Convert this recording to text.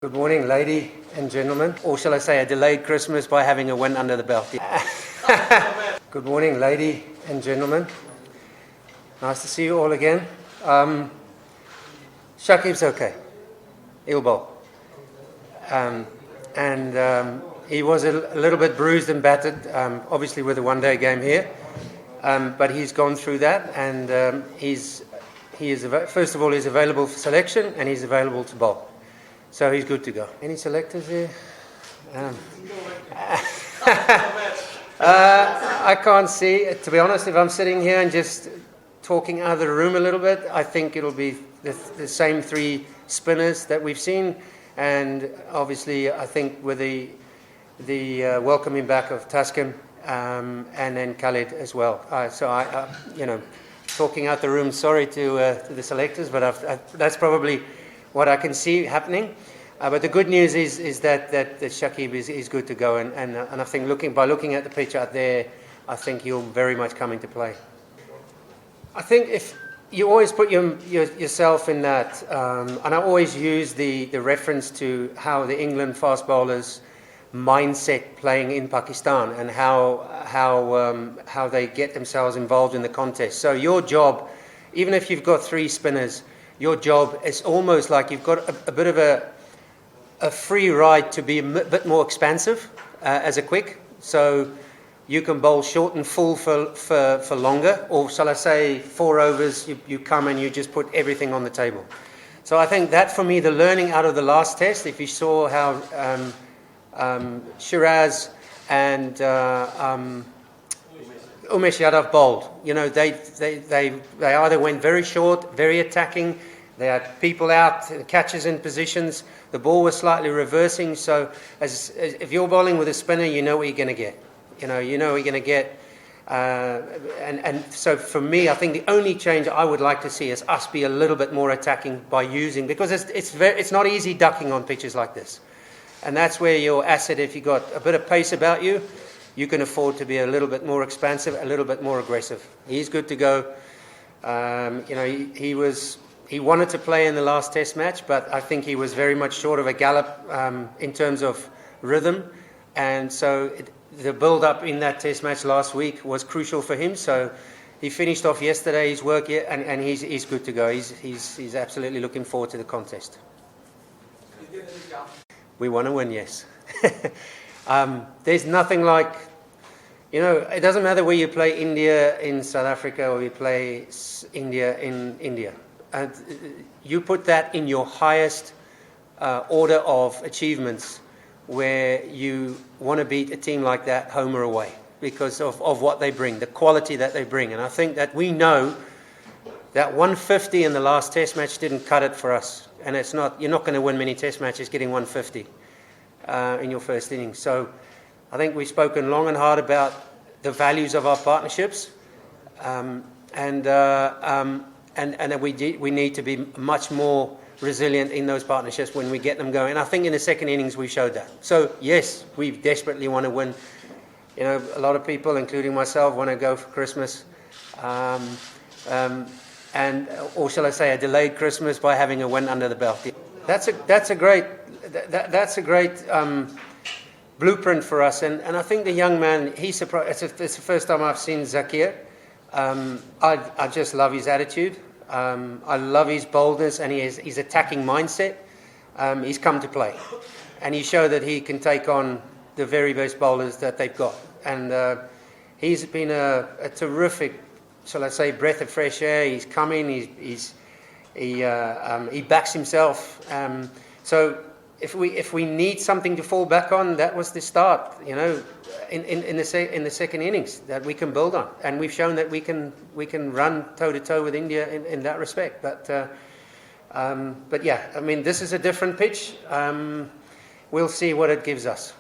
Good morning, ladies and gentlemen, or shall I say a delayed Christmas by having a win under the belt. Good morning, ladies and gentlemen. Nice to see you all again. Shakib's okay. He'll bowl. He was a little bit bruised and battered, obviously with a one-day game here. But he's gone through that, and first of all, he's available for selection, and he's available to bowl. So he's good to go. Any selectors here? I can't see. To be honest, if I'm sitting here and just talking out of the room a little bit, I think it'll be the same three spinners that we've seen. And obviously, I think with the welcoming back of Tejgaon and then Khalid as well. Talking out the room, sorry to the selectors, but that's probably what I can see happening. But the good news is that Shakib is good to go, and I think by looking at the pitch out there, I think he'll very much come into play. I think if you always put yourself in that, and I always use the reference to how the England fast bowlers mindset playing in Pakistan and how they get themselves involved in the contest. So your job, even if you've got three spinners, your job is almost like you've got a bit of a free ride to be a bit more expansive as a quick. So you can bowl short and full for longer, or shall I say 4 overs, you come and you just put everything on the table. So I think that for me, the learning out of the last test, if you saw how Shiraz and Umesh Yadav bowled. They either went very short, very attacking. They had people out, catches in positions. The ball was slightly reversing. So if you're bowling with a spinner, you know what you're going to get. You know what you're going to get. And so for me, I think the only change I would like to see is us be a little bit more attacking by using, because it's not easy ducking on pitches like this. And that's where your asset, if you've got a bit of pace about you, you can afford to be a little bit more expansive, a little bit more aggressive. He's good to go. He wanted to play in the last test match, but I think he was very much short of a gallop in terms of rhythm. And so the build-up in that test match last week was crucial for him. So he finished off yesterday's work here, and he's good to go. He's absolutely looking forward to the contest. We want to win, yes. There's nothing like, it doesn't matter where you play India in South Africa or you play India in India. And you put that in your highest order of achievements, where you want to beat a team like that home or away because of what they bring, the quality that they bring. And I think that we know that 150 in the last test match didn't cut it for us. And you're not going to win many test matches getting 150 in your first innings. So I think we've spoken long and hard about the values of our partnerships, and that we need to be much more resilient in those partnerships when we get them going. And I think in the second innings we showed that. So yes, we desperately want to win. A lot of people, including myself, want to go for Christmas, or shall I say a delayed Christmas by having a win under the belt. That's a great blueprint for us, and I think the young man, he's surprised. It's the first time I've seen Zakir. I just love his attitude. I love his boldness and his attacking mindset. He's come to play, and he showed that he can take on the very best bowlers that they've got. And he's been a terrific, shall I say, breath of fresh air. He's come in. He backs himself. So if we need something to fall back on, that was the start. In the second innings that we can build on, and we've shown that we can run toe to toe with India in that respect. But yeah, I mean, this is a different pitch. We'll see what it gives us.